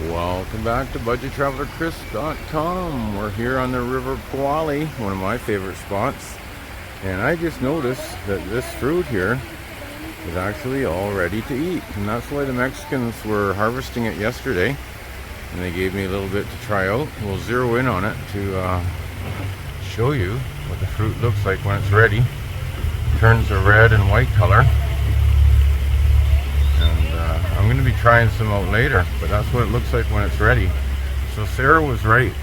Welcome back to BudgetTravelerChris.com. We're here on the Rio Cuale, one of my favorite spots. And I just noticed that this fruit here is actually all ready to eat. And that's why the Mexicans were harvesting it yesterday. And they gave me a little bit to try out. We'll zero in on it to show you what the fruit looks like when it's ready. It turns a red and white color. I'm going to be trying some out later, but that's what it looks like when it's ready. So Sarah was right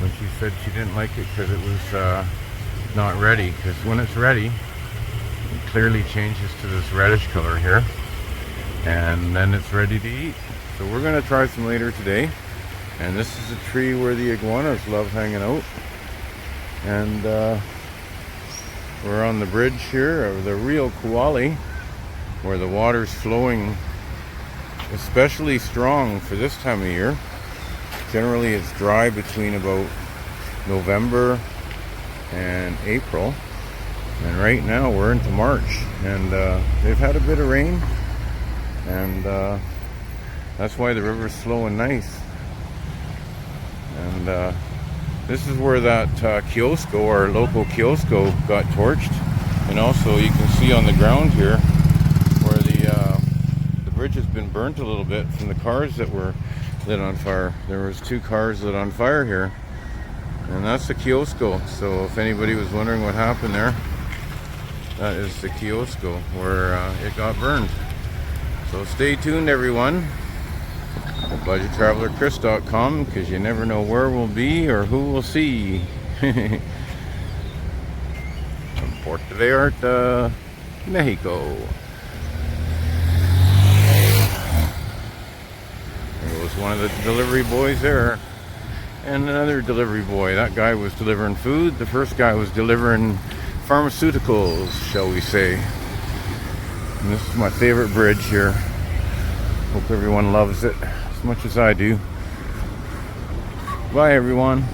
when she said she didn't like it because it was not ready. Because when it's ready, it clearly changes to this reddish color here, and then it's ready to eat. So we're going to try some later today. And this is a tree where the iguanas love hanging out. And we're on the bridge here of the Rio Cuale, where the water's flowing especially strong for this time of year. Generally it's dry between about November and April, and right now we're into March, and they've had a bit of rain, and that's why the river's slow and nice. And this is where that kiosco, our local kiosco, got torched. And also you can see on the ground here where the bridge has been burnt a little bit from the cars that were lit on fire. There was 2 cars lit on fire here, and that's the kiosco. So if anybody was wondering what happened there, that is the kiosco where it got burned. So stay tuned, everyone. BudgetTravelerChris.com, because you never know where we'll be or who we'll see. From Puerto Vallarta, Mexico. One of the delivery boys there, and another delivery boy. That guy was delivering food. The first guy was delivering pharmaceuticals, shall we say. And this is my favorite bridge here. Hope everyone loves it as much as I do. Bye, everyone.